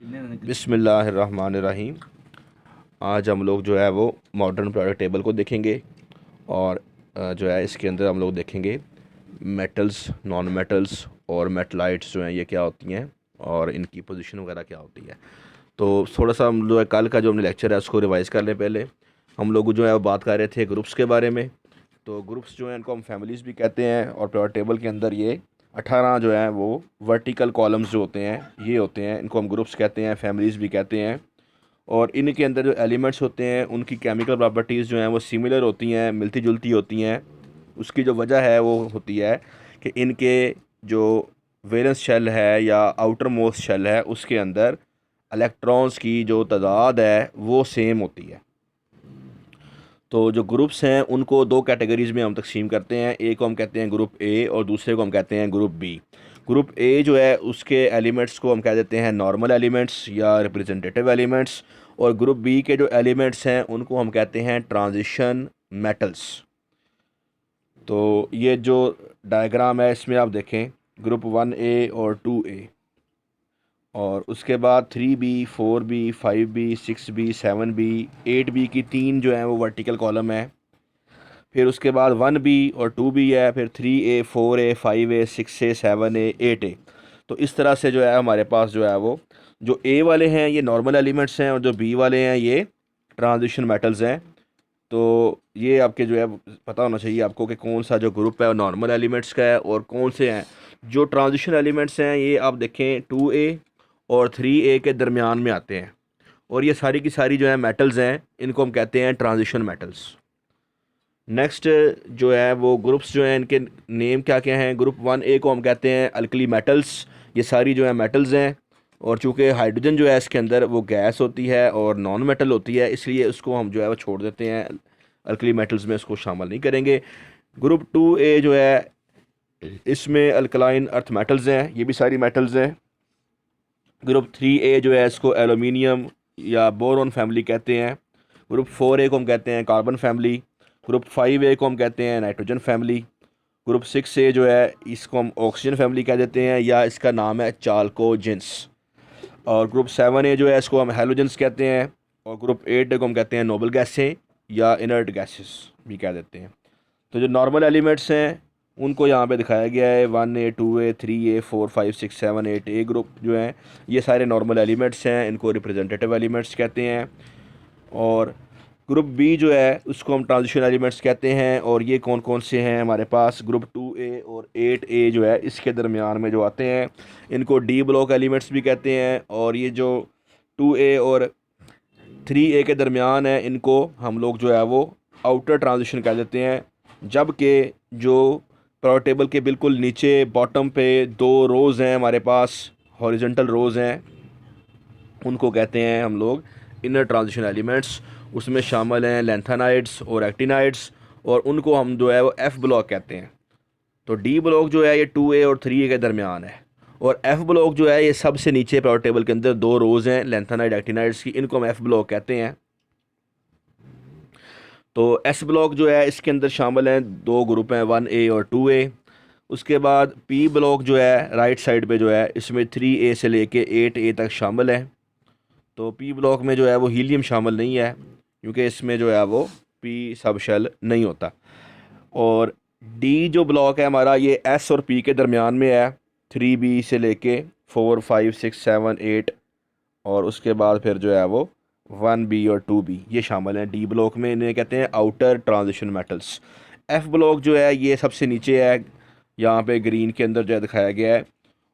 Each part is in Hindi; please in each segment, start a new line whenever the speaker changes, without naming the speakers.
बिस्मिल्लाहिर्रहमानिर्रहीम। आज हम लोग जो है वो मॉडर्न पीरियोडिक टेबल को देखेंगे और जो है इसके अंदर हम लोग देखेंगे मेटल्स, नॉन मेटल्स और मेटलाइट्स जो हैं ये क्या होती हैं और इनकी पोजीशन वगैरह क्या होती है। तो थोड़ा सा हम लोग कल का जो हमने लेक्चर है उसको रिवाइज़ कर लें। पहले हम लोग जो है वो बात कर रहे थे ग्रुप्स के बारे में। तो ग्रुप्स जो हैं इनको हम फैमिलीज़ भी कहते हैं और पीरियोडिक टेबल के अंदर ये 18 जो है वो वर्टिकल कॉलम्स जो होते हैं ये होते हैं, इनको हम ग्रुप्स कहते हैं, फैमिलीज़ भी कहते हैं। और इनके अंदर जो एलिमेंट्स होते हैं उनकी केमिकल प्रॉपर्टीज़ जो हैं वो सिमिलर होती हैं, मिलती जुलती होती हैं। उसकी जो वजह है वो होती है कि इनके जो वेलेंस शेल है या आउटर मोस्ट शेल है उसके अंदर इलेक्ट्रॉन्स की जो तादाद है वो सेम होती है। तो जो ग्रुप्स हैं उनको दो कैटेगरीज़ में हम तकसीम करते हैं। एक को हम कहते हैं ग्रुप ए और दूसरे को हम कहते हैं ग्रुप बी। ग्रुप ए जो है उसके एलिमेंट्स को हम कह देते हैं नॉर्मल एलिमेंट्स या रिप्रेजेंटेटिव एलिमेंट्स, और ग्रुप बी के जो एलिमेंट्स हैं उनको हम कहते हैं ट्रांजिशन मेटल्स। तो ये जो डायग्राम है इसमें आप देखें ग्रुप 1A और 2A, और उसके बाद 3B, 4B, 5B, 6B, 7B, 8B की तीन जो है वो वर्टिकल कॉलम है। फिर उसके बाद 1B और 2B है, फिर 3A, 4A, 5A, 6A, 7A, 8A। तो इस तरह से जो है हमारे पास जो है वो जो ए वाले हैं ये नॉर्मल एलिमेंट्स हैं और जो बी वाले हैं ये ट्रांजिशन मेटल्स हैं। तो ये आपके जो है पता होना चाहिए आपको कि कौन सा जो ग्रुप है वो नॉर्मल एलिमेंट्स का है और कौन से हैं जो ट्रांजिशन एलिमेंट्स हैं। ये आप देखें 2A और 3A के दरमियान में आते हैं, और ये सारी की सारी जो है मेटल्स हैं इनको हम कहते हैं ट्रांजिशन मेटल्स। नेक्स्ट जो है वो ग्रुप्स जो हैं इनके नेम क्या क्या हैं। ग्रुप 1A को हम कहते हैं अल्कली मेटल्स। ये सारी जो है मेटल्स हैं, और चूँकि हाइड्रोजन जो है इसके अंदर वो गैस होती है और नॉन मेटल होती है इसलिए उसको हम जो है वो छोड़ देते हैं, अल्कली मेटल्स में उसको शामिल नहीं करेंगे। ग्रुप 2A जो है इसमें अल्कलाइन अर्थ मेटल्स हैं, ये भी सारी मेटल्स हैं। ग्रुप 3A जो है इसको एलुमिनियम या बोरॉन फैमिली कहते हैं। ग्रुप 4A को हम कहते हैं कार्बन फैमिली। ग्रुप 5A को हम कहते हैं नाइट्रोजन फैमिली। ग्रुप 6A जो है इसको हम ऑक्सीजन फैमिली कह देते हैं या इसका नाम है चाल्कोजेंस। और ग्रुप 7A जो है इसको हम हेलोजेंस कहते हैं। और ग्रुप 8A को हम कहते हैं नोबल गैसें या इनर्ट गैसेस भी कह देते हैं। तो जो नॉर्मल एलिमेंट्स हैं उनको यहाँ पे दिखाया गया है 1A, 2A, 3A, 4, 5, 6, 7, 8A group जो हैं ये सारे नॉर्मल एलिमेंट्स हैं, इनको रिप्रेजेंटेटिव एलिमेंट्स कहते हैं। और ग्रुप बी जो है उसको हम ट्रांजिशन एलिमेंट्स कहते हैं, और ये कौन कौन से हैं हमारे पास ग्रुप 2A और 8A जो है इसके दरमियान में जो आते हैं इनको डी ब्लॉक एलिमेंट्स भी कहते हैं। और ये जो 2A और 3A के दरमियान है इनको हम लोग जो है वो आउटर ट्रांजिशन कह देते हैं। जबकि जो पीरियोडिक टेबल के बिल्कुल नीचे बॉटम पे दो रोज़ हैं हमारे पास, हॉरिजॉन्टल रोज़ हैं, उनको कहते हैं हम लोग इनर ट्रांजिशन एलिमेंट्स। उसमें शामिल हैं लैंथेनाइड्स और एक्टिनाइड्स, और उनको हम जो है वो एफ ब्लॉक कहते हैं। तो डी ब्लॉक जो है ये 2A और 3A के दरमियान है, और एफ ब्लॉक जो है ये सबसे नीचे पीरियोडिक टेबल के अंदर दो रोज़ हैं लैंथेनाइड एक्टिनाइड्स की, इनको हम एफ ब्लॉक कहते हैं। तो एस ब्लॉक जो है इसके अंदर शामिल हैं दो ग्रुप हैं 1A और 2A। उसके बाद पी ब्लॉक जो है राइट साइड पे जो है इसमें 3A से लेके 8A तक शामिल है। तो पी ब्लॉक में जो है वो हीलियम शामिल नहीं है क्योंकि इसमें जो है वो पी सब शेल नहीं होता। और डी जो ब्लॉक है हमारा ये एस और पी के दरमियान में है, 3B से लेके 4, 5, 6, 7, 8, और उसके बाद फिर जो है वो 1B और 2B ये शामिल हैं डी ब्लॉक में, इन्हें कहते हैं outer transition metals. F block जो है ये सबसे नीचे है, यहाँ पे ग्रीन के अंदर जो है दिखाया गया है,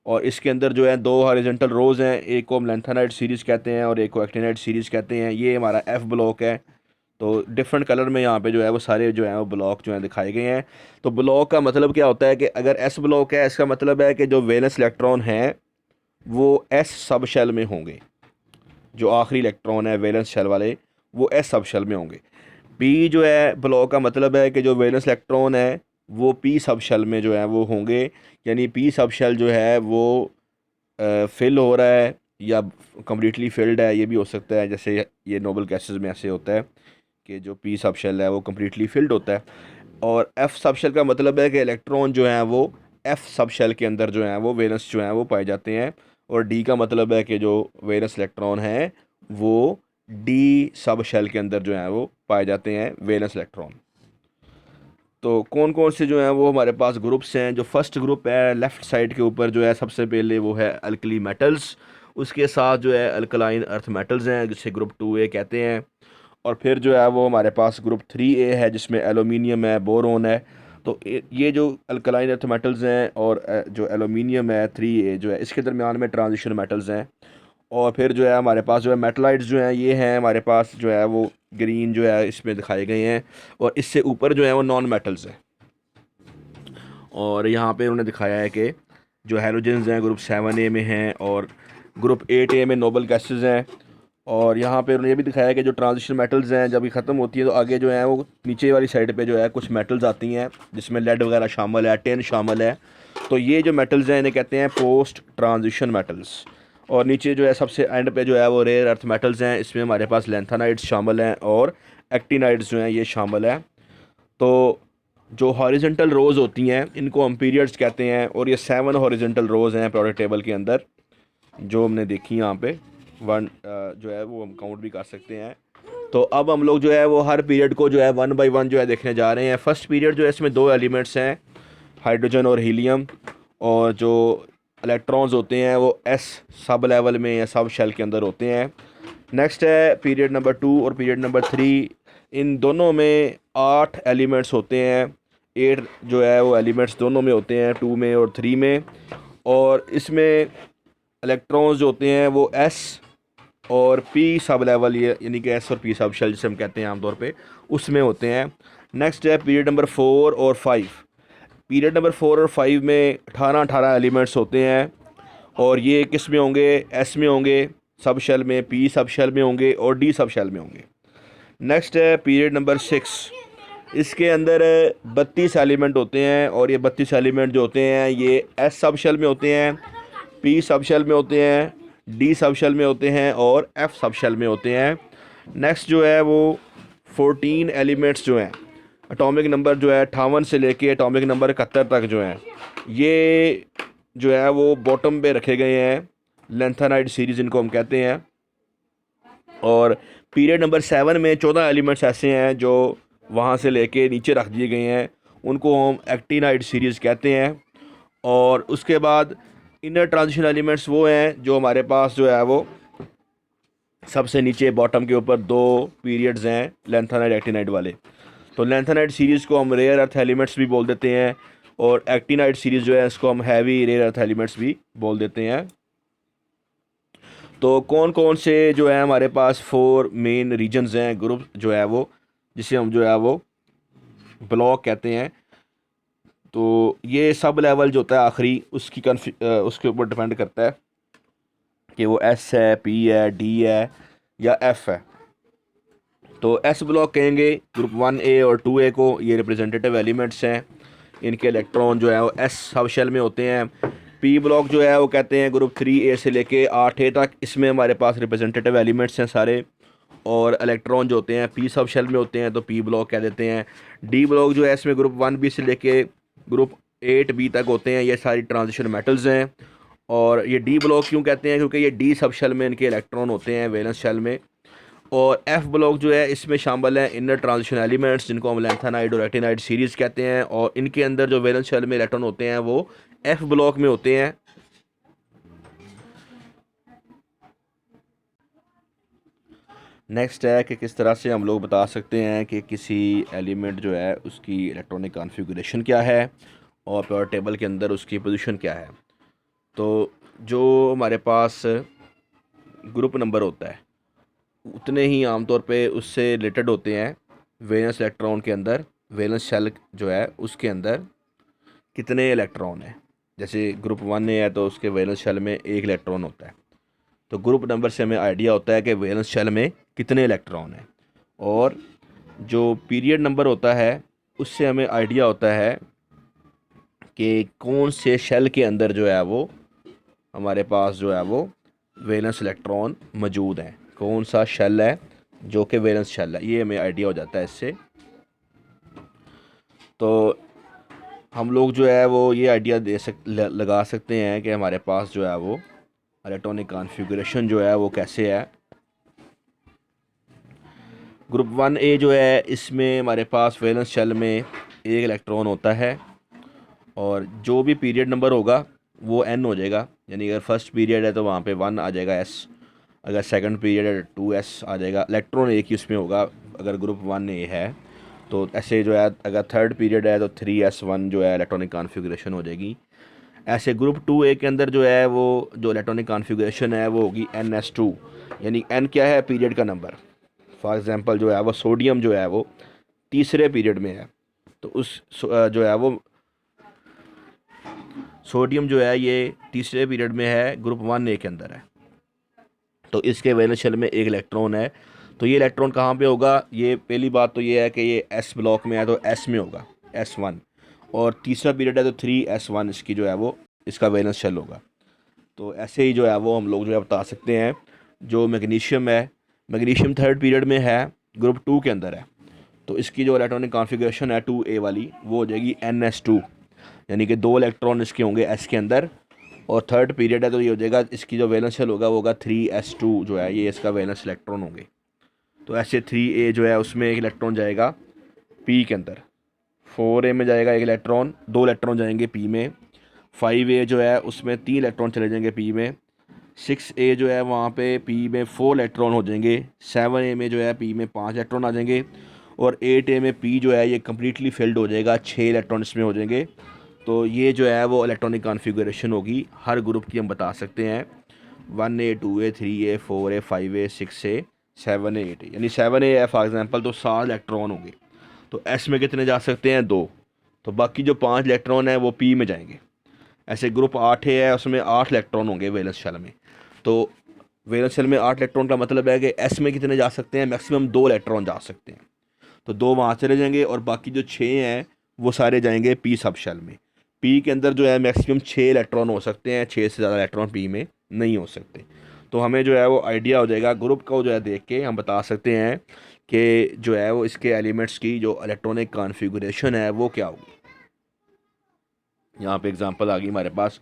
और इसके अंदर जो है दो हॉरिजॉन्टल रोज़ हैं, एक को हम लैंथेनाइड सीरीज़ कहते हैं और एक को एक्टिनाइड सीरीज़ कहते हैं। ये हमारा एफ ब्लॉक है। तो डिफरेंट कलर में यहाँ पे जो है वो सारे जो हैं वो ब्लॉक जो हैं दिखाए गए हैं। तो ब्लॉक का मतलब क्या होता है कि अगर एस ब्लॉक है इसका मतलब है कि जो वैलेंस इलेक्ट्रॉन हैं वो एस सब शेल में होंगे, जो आखिरी इलेक्ट्रॉन है वैलेंस शेल वाले वो एस सब शेल में होंगे। पी जो है ब्लॉक का मतलब है कि जो वैलेंस इलेक्ट्रॉन है वो पी सब शेल में जो है वो होंगे, यानी पी सब शेल जो है वो फिल हो रहा है या कम्प्लीटली फिल्ड है, ये भी हो सकता है। जैसे ये नोबल गैसेस में ऐसे होता है कि जो पी सब शेल है वो कम्प्लीटली फिल्ड होता है। और एफ सब शेल का मतलब है कि इलेक्ट्रॉन जो हैं वो एफ सब शेल के अंदर जो हैं वो वैलेंस जो हैं वो पाए जाते हैं, और डी का मतलब है कि जो वेलेंस इलेक्ट्रॉन हैं वो डी सब शेल के अंदर जो है वो पाए जाते हैं वेलेंस इलेक्ट्रॉन। तो कौन कौन से जो हैं वो हमारे पास ग्रुप्स हैं। जो फर्स्ट ग्रुप है लेफ़्ट साइड के ऊपर जो है सबसे पहले वो है अल्कली मेटल्स, उसके साथ जो है अल्कलाइन अर्थ मेटल्स हैं जिसे ग्रुप 2A कहते हैं। और फिर जो है वो हमारे पास ग्रुप 3A है जिसमें एलुमिनियम है, बोरोन है। तो ये जो अल्कलाइन अर्थ मेटल्स हैं और जो एलुमिनियम है 3A जो है इसके दरमियान में ट्रांजिशन मेटल्स हैं। और फिर जो है हमारे पास जो है मेटलाइट्स जो हैं ये हैं हमारे पास जो है वो ग्रीन जो है इसमें दिखाए गए हैं। और इससे ऊपर जो है वो नॉन मेटल्स हैं। और यहाँ पे उन्होंने दिखाया है कि जो हैलोजेंस हैं ग्रुप 7A में हैं और ग्रुप 8A में नोबल गैसेस हैं। और यहाँ पे उन्होंने ये भी दिखाया है कि जो ट्रांजिशन मेटल्स हैं जब ये ख़त्म होती है तो आगे जो है वो नीचे वाली साइड पे जो है कुछ मेटल्स आती हैं जिसमें लेड वगैरह शामिल है, टिन शामिल है। तो ये जो मेटल्स हैं इन्हें कहते हैं पोस्ट ट्रांजिशन मेटल्स। और नीचे जो है सबसे एंड पे जो है वो रेयर अर्थ मेटल्स हैं, इसमें हमारे पास लैंथेनाइड्स शामिल हैं और एक्टिनाइड्स जो हैं ये शामिल हैं। तो जो हॉरिजेंटल रोज़ होती हैं इनको हम पीरियड्स कहते हैं और ये 7 हॉरिजेंटल रोज़ हैं प्रोडक्ट टेबल के अंदर जो हमने देखी यहाँ पे वन जो है वो हम काउंट भी कर सकते हैं। तो अब हम लोग जो है वो हर पीरियड को जो है 1 बाय 1 जो है देखने जा रहे हैं। फर्स्ट पीरियड जो है इसमें 2 एलिमेंट्स हैं, हाइड्रोजन और हीलियम। और जो इलेक्ट्रॉन्स होते हैं वो एस सब लेवल में या सब शेल के अंदर होते हैं। नेक्स्ट है पीरियड नंबर 2 और पीरियड नंबर 3। इन दोनों में 8 एलिमेंट्स होते हैं। 8 जो है वो एलिमेंट्स दोनों में होते हैं, 2 में और 3 में। और इसमें इलेक्ट्रॉन्स जो होते हैं वो एस और पी सब लेवल ये यानी कि एस और पी सब शेल जिसे हम कहते हैं आमतौर पे उसमें होते हैं। नेक्स्ट है पीरियड नंबर 4 और 5। पीरियड नंबर 4 और 5 में 18 एलिमेंट्स होते हैं और ये किस में होंगे, एस में होंगे सब शेल में, पी सब शेल में होंगे और डी सब शेल में होंगे। नेक्स्ट है पीरियड नंबर 6। इसके अंदर 32 एलिमेंट होते हैं और ये 32 एलिमेंट जो होते हैं ये एस सब शेल में होते हैं, पी सब शेल में होते हैं, डी सब शेल में होते हैं और एफ सब शेल में होते हैं। नेक्स्ट जो है वो 14 एलिमेंट्स जो हैं, एटॉमिक नंबर जो है 58 से लेके एटॉमिक नंबर 71 तक जो हैं ये जो है वो बॉटम पे रखे गए हैं। लेंथेनाइड सीरीज़ इनको हम कहते हैं। और पीरियड नंबर 7 में 14 एलिमेंट्स ऐसे हैं जो वहाँ से लेके नीचे रख दिए गए हैं, उनको हम एक्टिनाइड सीरीज़ कहते हैं। और उसके बाद इनर ट्रांजिशन एलिमेंट्स वो हैं जो हमारे पास जो है वो सबसे नीचे बॉटम के ऊपर 2 पीरियड्स हैं लेंथेनाइड एक्टिनाइड वाले। तो लेंथेनाइड सीरीज़ को हम रेयर अर्थ एलिमेंट्स भी बोल देते हैं और एक्टिनाइड सीरीज़ जो है इसको हम हैवी रेयर अर्थ एलिमेंट्स भी बोल देते हैं। तो कौन कौन से जो है हमारे पास 4 मेन रीजन्स हैं, ग्रुप जो है वो जिसे हम जो है वो ब्लॉक कहते हैं। तो ये सब लेवल जो होता है आखिरी उसके ऊपर डिपेंड करता है कि वो एस है, पी है, डी है या एफ है। तो एस ब्लॉक कहेंगे ग्रुप 1A और 2A को, ये रिप्रेजेंटेटिव एलिमेंट्स हैं, इनके इलेक्ट्रॉन जो है वो एस सब शेल में होते हैं। पी ब्लॉक जो है वो कहते हैं ग्रुप 3A से लेके 8A तक, इसमें हमारे पास रिप्रेजेंटेटिव एलिमेंट्स हैं सारे और इलेक्ट्रॉन जो होते हैं पी सब शेल में होते हैं तो पी ब्लॉक कह देते हैं। डी ब्लॉक जो है इसमें ग्रुप 1B से लेके ग्रुप 8B तक होते हैं, ये सारी ट्रांजिशन मेटल्स हैं। और ये डी ब्लॉक क्यों कहते हैं, क्योंकि ये डी सब शेल में इनके इलेक्ट्रॉन होते हैं वैलेंस शेल में। और एफ ब्लॉक जो है इसमें शामिल है इनर ट्रांजिशन एलिमेंट्स जिनको हम लेंथेनाइड और एक्टिनाइड सीरीज़ कहते हैं और इनके अंदर जो वैलेंस शेल में इलेक्ट्रॉन होते हैं वो एफ ब्लॉक में होते हैं। नेक्स्ट है कि किस तरह से हम लोग बता सकते हैं कि किसी एलिमेंट जो है उसकी इलेक्ट्रॉनिक कॉन्फ़िगरेशन क्या है और पीरियोडिक टेबल के अंदर उसकी पोजीशन क्या है। तो जो हमारे पास ग्रुप नंबर होता है उतने ही आमतौर पे उससे रिलेटेड होते हैं वैलेंस इलेक्ट्रॉन के अंदर, वैलेंस शेल जो है उसके अंदर कितने इलेक्ट्रॉन हैं। जैसे ग्रुप 1A है तो उसके वैलेंस शेल में 1 इलेक्ट्रॉन होता है, तो ग्रुप नंबर से हमें आइडिया होता है कि वैलेंस शेल में कितने इलेक्ट्रॉन हैं। और जो पीरियड नंबर होता है उससे हमें आइडिया होता है कि कौन से शेल के अंदर जो है वो हमारे पास जो है वो वैलेंस इलेक्ट्रॉन मौजूद हैं, कौन सा शेल है जो कि वैलेंस शेल है, ये हमें आइडिया हो जाता है इससे। तो हम लोग जो है वो ये आइडिया लगा सकते हैं कि हमारे पास जो है वो इलेक्ट्रॉनिक कॉन्फ़िगरेशन जो है वो कैसे है। ग्रुप 1A जो है इसमें हमारे पास वैलेंस शेल में एक इलेक्ट्रॉन होता है और जो भी पीरियड नंबर होगा वो n हो जाएगा, यानी अगर फर्स्ट पीरियड है तो वहाँ पे 1 आ जाएगा s, अगर सेकंड पीरियड है 2s आ जाएगा। इलेक्ट्रॉन एक ही उसमें होगा अगर ग्रुप 1A है। तो ऐसे जो है अगर थर्ड पीरियड है तो 3s1 जो है इलेक्ट्रॉनिक कॉन्फ़िगरेशन हो जाएगी। ऐसे ग्रुप 2A के अंदर जो है वो जो इलेक्ट्रॉनिक कॉन्फ़िगरेशन है वो होगी ns2, यानी n क्या है पीरियड का नंबर। फॉर एग्ज़ाम्पल जो है वो सोडियम जो है वो तीसरे पीरियड में है, तो जो है वो सोडियम जो है ये तीसरे पीरियड में है, ग्रुप 1A के अंदर है। तो इसके वैलेंस शेल में एक इलेक्ट्रॉन है। तो ये इलेक्ट्रॉन कहाँ पे होगा, ये पहली बात तो ये है कि ये s ब्लॉक में है तो s में होगा s1, और तीसरा पीरियड है तो 3s1 इसकी जो है वो इसका वैलेंस शेल होगा। तो ऐसे ही जो है वो हम लोग जो है बता सकते हैं। जो मैग्नीशियम है, मैग्नीशियम थर्ड पीरियड में है, ग्रुप 2 के अंदर है, तो इसकी जो इलेक्ट्रॉनिक कॉन्फ़िगरेशन है 2A वाली वो हो जाएगी ns2, यानी कि 2 इलेक्ट्रॉन इसके होंगे s के अंदर, और थर्ड पीरियड है तो ये हो जाएगा इसकी जो वैलेंस शेल होगा वो होगा 3s2 जो है ये इसका वैलेंस इलेक्ट्रॉन होंगे। तो ऐसे 3A जो है उसमें एक इलेक्ट्रॉन जाएगा P के अंदर, 4A में जाएगा एक इलेक्ट्रॉन, 2 इलेक्ट्रॉन जाएंगे P में, 5A जो है उसमें 3 इलेक्ट्रॉन चले जाएंगे P में, 6A जो है वहाँ पे P में 4 इलेक्ट्रॉन हो जाएंगे, 7A में जो है P में 5 इलेक्ट्रॉन आ जाएंगे, और 8A में P जो है ये कम्प्लीटली फिल्ड हो जाएगा, 6 इलेक्ट्रॉन इसमें हो जाएंगे। तो ये जो है वो इलेक्ट्रॉनिक कॉन्फ़िगरेशन होगी हर ग्रुप की, हम बता सकते हैं 1A 2A 3A 4A 5A 6A 7A 8A, यानी 7A है फॉर एग्ज़ाम्पल तो 7 इलेक्ट्रॉन होंगे। तो S में कितने जा सकते हैं, 2, तो बाकी जो 5 इलेक्ट्रॉन है वो P में जाएंगे। ऐसे ग्रुप 8A है उसमें 8 इलेक्ट्रॉन होंगे वैलेंस शेल में। तो वैलेंस शेल में 8 इलेक्ट्रॉन का मतलब है कि S में कितने जा सकते हैं, मैक्सिमम 2 इलेक्ट्रॉन जा सकते हैं, तो 2 वहाँ चले जाएंगे, और बाकी जो 6 हैं वो सारे जाएंगे P सब शेल में। P के अंदर जो है मैक्सिमम 6 इलेक्ट्रॉन हो सकते हैं, 6 से ज़्यादा इलेक्ट्रॉन P में नहीं हो सकते। तो हमें जो है वो आइडिया हो जाएगा ग्रुप को जो है देख के हम बता सकते हैं कि जो है वो इसके एलिमेंट्स की जो इलेक्ट्रॉनिक कॉन्फ़िगरेशन है वो क्या होगी। यहाँ पे एग्जांपल आ गई हमारे पास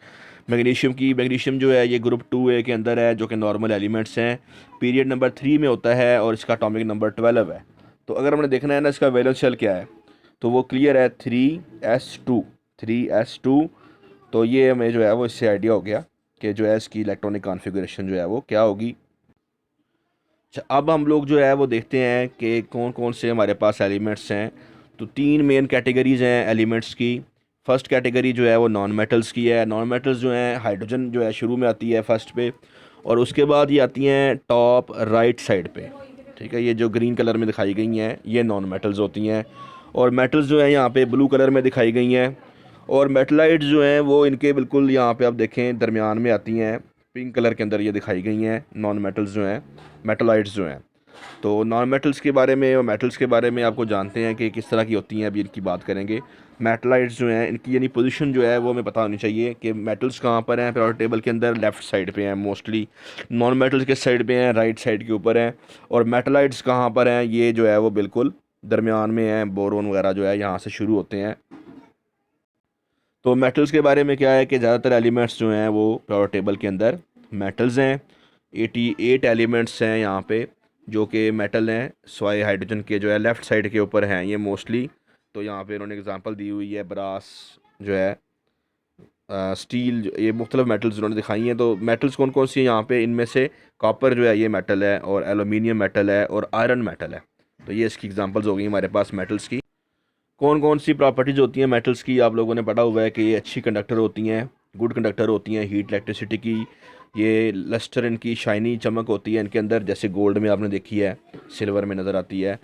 मैग्नीशियम की। मैग्नीशियम जो है ये ग्रुप 2A के अंदर है, जो कि नॉर्मल एलिमेंट्स हैं, पीरियड नंबर 3 में होता है और इसका एटॉमिक नंबर 12 है। तो अगर हमने देखना है ना इसका वैलेंस शेल क्या है, तो वो क्लियर है 3s2, 3s2। तो ये हमें जो है वो इससे आइडिया हो गया कि जो है इसकी इलेक्ट्रॉनिक कॉन्फ़िगरेशन जो है वो क्या होगी। अच्छा, अब हम लोग जो है वो देखते हैं कि कौन कौन से हमारे पास एलिमेंट्स हैं। तो 3 मेन कैटेगरीज़ हैं एलिमेंट्स की। फर्स्ट कैटेगरी जो है वो नॉन मेटल्स की है। नॉन मेटल्स जो हैं, हाइड्रोजन जो है शुरू में आती है फर्स्ट पे, और उसके बाद ये आती हैं टॉप राइट साइड पे। ठीक है, ये जो ग्रीन कलर में दिखाई गई हैं ये नॉन मेटल्स होती हैं, और मेटल्स जो है यहाँ पे ब्लू कलर में दिखाई गई हैं। और मेटलाइट्स जो हैं वो इनके बिल्कुल यहाँ पे आप देखें दरमियान में आती हैं, पिंक कलर के अंदर ये दिखाई गई हैं नॉन मेटल्स जो हैं, मेटलाइट्स जो हैं। तो नॉन मेटल्स के बारे में और मेटल्स के बारे में आपको जानते हैं कि किस तरह की होती हैं, अभी इनकी बात करेंगे। मेटलाइट्स जो हैं इनकी यानी पोजीशन जो है वो हमें पता होनी चाहिए कि मेटल्स कहाँ पर हैं पीरियोडिक टेबल के अंदर, लेफ़्ट साइड पे हैं मोस्टली। नॉन मेटल्स के साइड पे हैं, राइट साइड के ऊपर हैं। और मेटलाइट्स कहाँ पर हैं, ये जो है वो बिल्कुल दरमियान में हैं, बोरोन वगैरह जो है यहाँ से शुरू होते हैं। तो मेटल्स के बारे में क्या है कि ज़्यादातर एलिमेंट्स जो हैं वो पीरियोडिक टेबल के अंदर मेटल्स हैं। 88 एलिमेंट्स हैं यहाँ पे जो कि मेटल हैं, सवाए हाइड्रोजन के जो है लेफ़्ट साइड के ऊपर हैं ये मोस्टली। तो यहाँ पे इन्होंने एग्जांपल दी हुई है, ब्रास जो है, स्टील, ये मुख्तलिफ मेटल्स उन्होंने दिखाई हैं। तो मेटल्स कौन कौन सी हैं यहाँ पे, इनमें से कॉपर जो है ये मेटल है, और एलुमिनियम मेटल है, और आयरन मेटल है। तो ये इसकी एग्जांपल्स हो गई हमारे पास मेटल्स की। कौन कौन सी प्रॉपर्टीज़ होती हैं मेटल्स की, आप लोगों ने पढ़ा हुआ है कि ये अच्छी कंडक्टर होती हैं, गुड कंडक्टर होती हैं हीट इलेक्ट्रिसिटी की। ये लस्टर इनकी शाइनी चमक होती है इनके अंदर, जैसे गोल्ड में आपने देखी है, सिल्वर में नज़र आती है।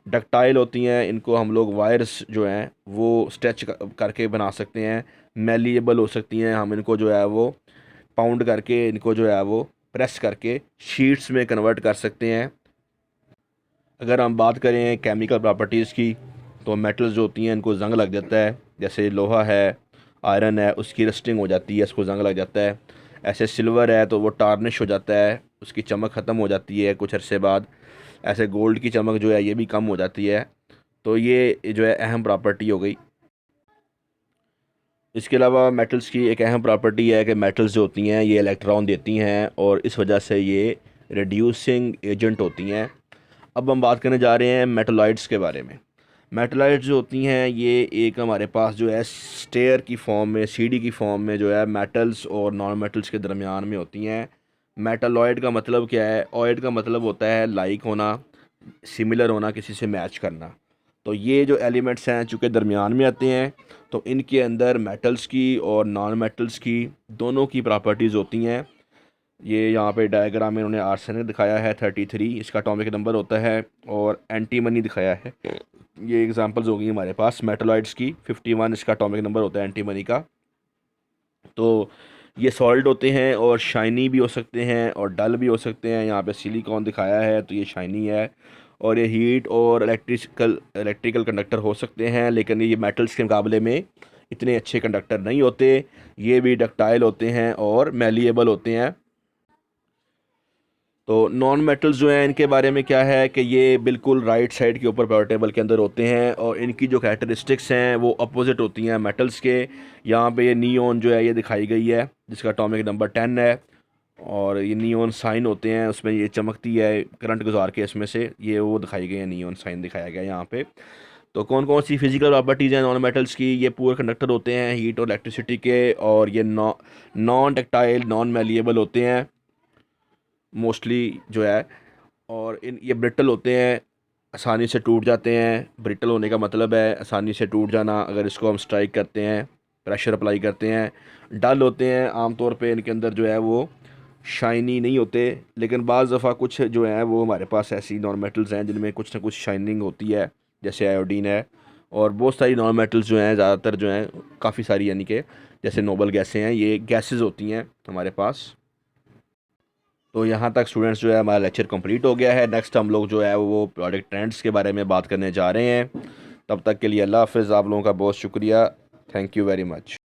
डक्टाइल होती हैं, इनको हम लोग वायर्स जो हैं वो स्ट्रेच करके बना सकते हैं। मेलिएबल हो सकती हैं, हम इनको जो है वो पाउंड करके, इनको जो है वो प्रेस करके शीट्स में कन्वर्ट कर सकते हैं। अगर हम बात करें केमिकल प्रॉपर्टीज़ की, तो मेटल्स जो होती हैं इनको जंग लग जाता है, जैसे लोहा है, आयरन है, उसकी रस्टिंग हो जाती है, इसको जंग लग जाता है। ऐसे सिल्वर है तो वो टार्निश हो जाता है, उसकी चमक ख़त्म हो जाती है कुछ अरसे बाद। ऐसे गोल्ड की चमक जो है ये भी कम हो जाती है। तो ये जो है अहम प्रॉपर्टी हो गई। इसके अलावा मेटल्स की एक अहम प्रॉपर्टी है कि मेटल्स जो होती हैं ये इलेक्ट्रॉन देती हैं और इस वजह से ये रिड्यूसिंग एजेंट होती हैं। अब हम बात करने जा रहे हैं मेटलॉइड्स के बारे में। मेटलॉइड्स जो होती हैं ये एक हमारे पास जो है स्टेयर की फॉर्म में, सीढ़ी की फॉर्म में जो है मेटल्स और नॉन मेटल्स के दरमियान में होती हैं। मेटलॉइड का मतलब क्या है? ऑइड का मतलब होता है लाइक होना, सिमिलर होना, किसी से मैच करना। तो ये जो एलिमेंट्स हैं चूँकि दरमियान में आते हैं तो इनके अंदर मेटल्स की और नॉन मेटल्स की दोनों की प्रॉपर्टीज़ होती हैं। ये यहाँ पे डायग्राम में उन्होंने आर्सेनिक दिखाया है 33, इसका एटॉमिक नंबर होता है, और एंटीमनी दिखाया है। ये एग्जांपल्स हो गई हमारे पास मेटलॉइड्स की। 51 इसका एटॉमिक नंबर होता है एंटीमनी का। तो ये सॉलिड होते हैं और शाइनी भी हो सकते हैं और डल भी हो सकते हैं। यहाँ पे सिलिकॉन दिखाया है तो ये शाइनी है, और ये हीट और इलेक्ट्रिकल कंडक्टर हो सकते हैं, लेकिन ये मेटल्स के मुकाबले में इतने अच्छे कंडक्टर नहीं होते। ये भी डक्टाइल होते हैं और मेलिएबल होते हैं। तो नॉन मेटल्स जो हैं इनके बारे में क्या है कि ये बिल्कुल राइट साइड के ऊपर पीरियोडिक टेबल के अंदर होते हैं और इनकी जो कैरेक्टरिस्टिक्स हैं वो अपोजिट होती हैं मेटल्स के। यहाँ पे ये नियोन जो है ये दिखाई गई है जिसका एटॉमिक नंबर 10 है, और ये नियोन साइन होते हैं, उसमें ये चमकती है करंट गुजार के, इसमें से ये वो दिखाई गई है, नियोन साइन दिखाया गया है यहाँ पे। तो कौन कौन सी फिजिकल प्रॉपर्टीज़ हैं नॉन मेटल्स की? ये पूरे कंडक्टर होते हैं हीट और इलेक्ट्रिसिटी के, और ये नॉन टेक्टाइल, नॉन मेलिएबल होते हैं मोस्टली जो है, और इन ये ब्रिटल होते हैं, आसानी से टूट जाते हैं। ब्रिटल होने का मतलब है आसानी से टूट जाना, अगर इसको हम स्ट्राइक करते हैं, प्रेशर अप्लाई करते हैं। डल होते हैं आमतौर पे, इनके अंदर जो है वो शाइनी नहीं होते, लेकिन बाज़ दफ़ा कुछ जो है वो हमारे पास ऐसी नॉन मेटल्स हैं जिनमें कुछ ना कुछ शाइनिंग होती है, जैसे आयोडीन है। और बहुत सारी नॉन मेटल्स जो हैं ज़्यादातर जो हैं, काफ़ी सारी, यानी कि जैसे नोबल गैसें हैं, ये गैसेस होती हैं हमारे पास। तो यहाँ तक स्टूडेंट्स जो है हमारा लेक्चर कंप्लीट हो गया है। नेक्स्ट हम लोग जो है वो प्रोडक्ट ट्रेंड्स के बारे में बात करने जा रहे हैं। तब तक के लिए अल्लाह हाफ़िज़। आप लोगों का बहुत शुक्रिया। Thank you very much.